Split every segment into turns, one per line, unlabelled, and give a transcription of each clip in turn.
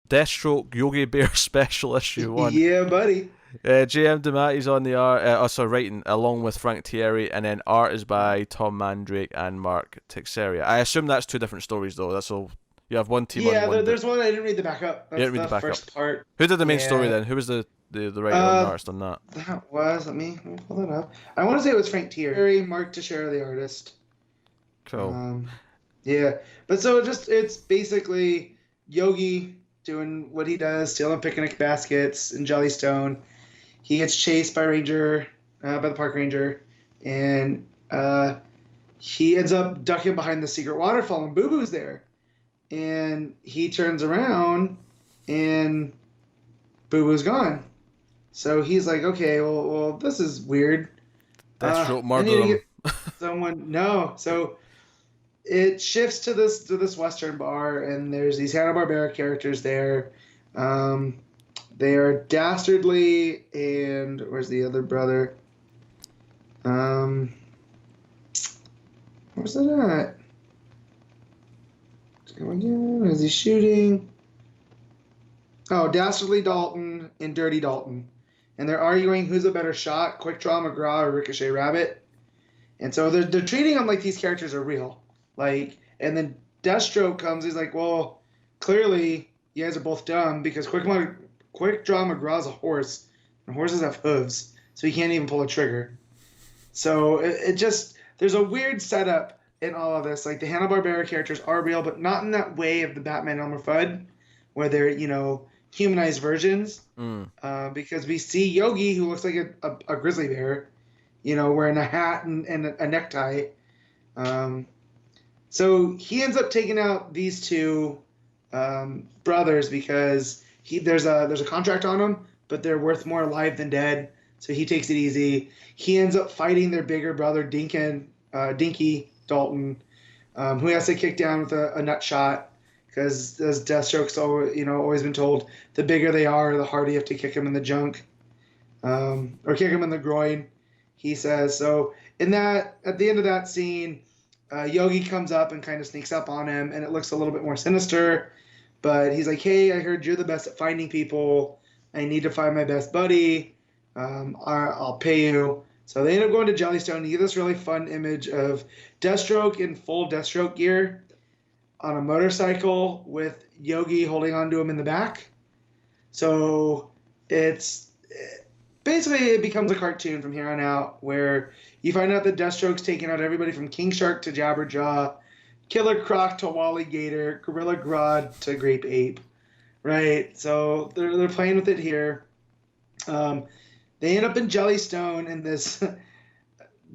Deathstroke Yogi Bear Special Issue 1.
Yeah, buddy.
J.M. DeMatteis on the art, writing along with Frank Thierry, and then art is by Tom Mandrake and Mark Teixeira. I assume that's two different stories, though. That's all. You have one team on
Yeah,
one.
there's one I didn't read the backup.
You
That's
didn't read
the
the backup.
first part.
Who did the main story
Yeah.
then? Who was the writer and
Uh,
artist on that?
that was, let me pull that up. I want to say it was Frank Thierry, Mark Teixeira, the artist.
Cool.
Um, yeah, but so it's basically Yogi doing what he does, stealing picnic baskets in Jellystone. He gets chased by the park ranger, and he ends up ducking behind the secret waterfall, and Boo Boo's there, and he turns around, and Boo Boo's gone. So he's like, okay, well, this is weird.
Deathstroke
I need
murdered
to
him.
get someone. No, so it shifts to this Western bar, and there's these Hanna Barbera characters there. Um, they are Dastardly, and where's the other brother? Um, where's that at? Come again? Is he shooting? Oh, Dastardly Dalton and Dirty Dalton, and they're arguing who's a better shot, Quick Draw McGraw or Ricochet Rabbit. And so they're treating them like these characters are real. Like, and then Deathstroke comes. He's like, well, clearly you guys are both dumb because Quick Draw McGraw's a horse, and horses have hooves, so he can't even pull a trigger. So it just there's a weird setup in all of this. Like the Hanna Barbera characters are real, but not in that way of the Batman Elmer Fudd, where they're humanized versions. Because we see Yogi, who looks like a grizzly bear, wearing a hat and a necktie. So he ends up taking out these two brothers because there's a contract on them, but they're worth more alive than dead. So he takes it easy. He ends up fighting their bigger brother, Dinky Dalton, who has to kick down with a nut shot because as Deathstroke's always been told, the bigger they are, the harder you have to kick them in the junk or kick them in the groin. He says so. At the end of that scene, Yogi comes up and kind of sneaks up on him, and it looks a little bit more sinister. But he's like, "Hey, I heard you're the best at finding people. I need to find my best buddy. I'll pay you." So they end up going to Jellystone. You get this really fun image of Deathstroke in full Deathstroke gear on a motorcycle with Yogi holding onto him in the back. So it's basically it becomes a cartoon from here on out where you find out that Deathstroke's taking out everybody from King Shark to Jabberjaw, Killer Croc to Wally Gator, Gorilla Grodd to Grape Ape, right? So they're playing with it here. They end up in Jellystone, and this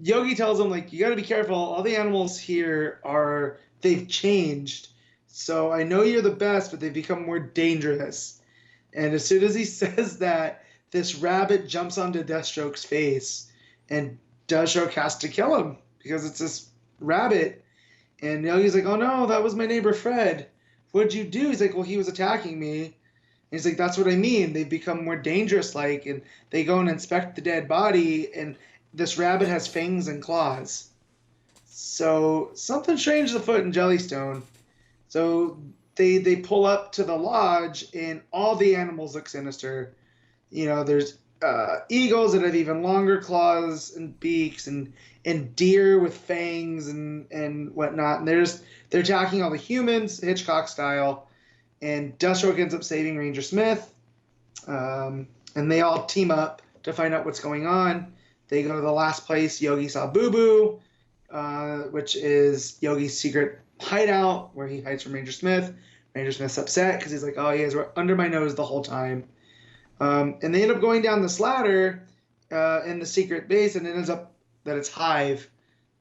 Yogi tells them like, you got to be careful. All the animals here they've changed. So I know you're the best, but they've become more dangerous. And as soon as he says that, this rabbit jumps onto Deathstroke's face, and Deathstroke has to kill him because it's this rabbit. And Yogi's like, "Oh no, that was my neighbor Fred. What'd you do?" He's like, "Well, he was attacking me." And he's like, "That's what I mean. They've become more dangerous, and they go and inspect the dead body, and this rabbit has fangs and claws. So something strange is afoot in Jellystone." So they pull up to the lodge, and all the animals look sinister. There's eagles that have even longer claws and beaks, and deer with fangs and whatnot. And they're attacking all the humans, Hitchcock style. And Deathstroke ends up saving Ranger Smith. And they all team up to find out what's going on. They go to the last place Yogi saw Boo Boo, which is Yogi's secret hideout where he hides from Ranger Smith. Ranger Smith's upset because he's like, "Oh, you guys were under my nose the whole time." And they end up going down this ladder in the secret base, and it ends up that it's Hive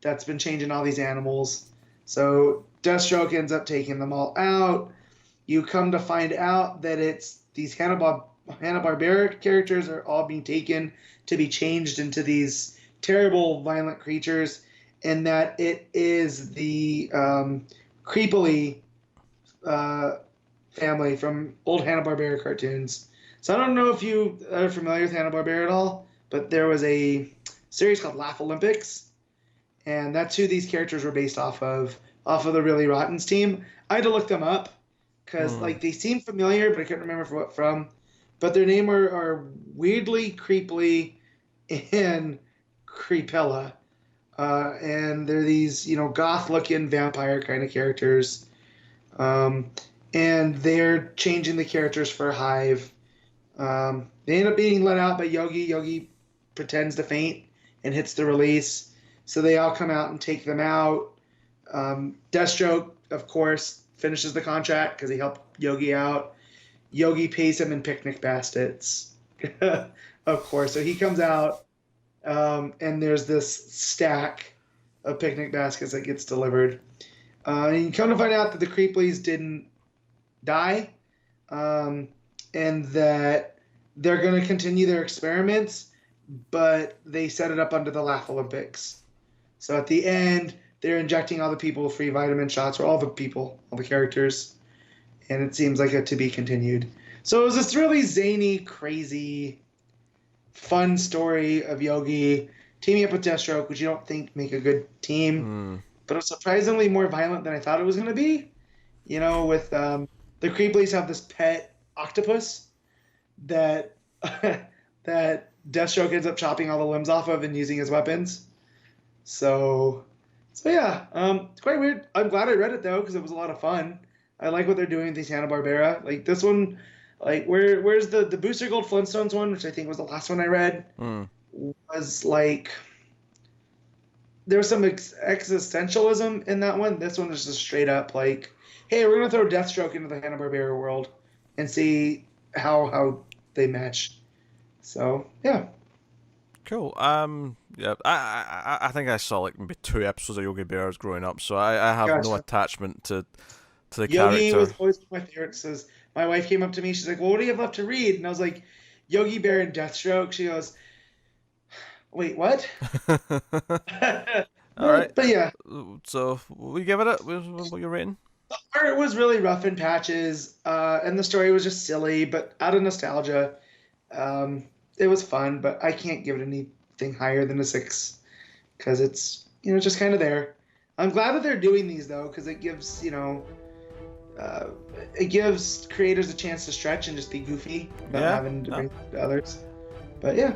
that's been changing all these animals. So Deathstroke ends up taking them all out. You come to find out that it's these Hanna-Barbera characters are all being taken to be changed into these terrible, violent creatures, and that it is the creepily family from old Hanna-Barbera cartoons. So I don't know if you are familiar with Hanna-Barbera at all, but there was a series called Laugh Olympics, and that's who these characters were based off of the Really Rottens team. I had to look them up because like they seem familiar, but I couldn't remember what from. But their name are weirdly, creepily, and creepella. And they're these, goth-looking vampire kind of characters. And they're changing the characters for Hive. They end up being let out by Yogi. Yogi pretends to faint and hits the release. So they all come out and take them out. Deathstroke, of course, finishes the contract because he helped Yogi out. Yogi pays him in picnic baskets, of course. So he comes out, and there's this stack of picnic baskets that gets delivered. And you come to find out that the Creeplies didn't die, and that they're going to continue their experiments, but they set it up under the Laugh Olympics. So at the end, they're injecting all the people with free vitamin shots, or all the characters, and it seems like a to be continued. So it was this really zany, crazy, fun story of Yogi teaming up with Deathstroke, which you don't think make a good team, but it was surprisingly more violent than I thought it was going to be. With the Creeplies have this pet octopus that that Deathstroke ends up chopping all the limbs off of and using as weapons. So yeah, it's quite weird. I'm glad I read it though because it was a lot of fun. I like what they're doing with these Hanna-Barbera. Like this one, like where's the Booster Gold Flintstones one, which I think was the last one I read, was like there was some existentialism in that one. This one is just straight up like, hey, we're gonna throw Deathstroke into the Hanna-Barbera world and see how they match. So yeah.
Cool. Yeah. I think I saw like maybe 2 episodes of Yogi Bears growing up, so I have no attachment to the
Yogi
character.
was always my favorite. Says my wife came up to me. She's like, "Well, what do you have left to read?" And I was like, "Yogi Bear and Deathstroke." She goes, "Wait, what?"
All right.
But yeah.
So we give it. What you rating?
The art was really rough in patches, and the story was just silly, but out of nostalgia. It was fun, but I can't give it anything higher than a 6 because it's just kind of there. I'm glad that they're doing these though because it gives it gives creators a chance to stretch and just be goofy without having to bring others. But yeah.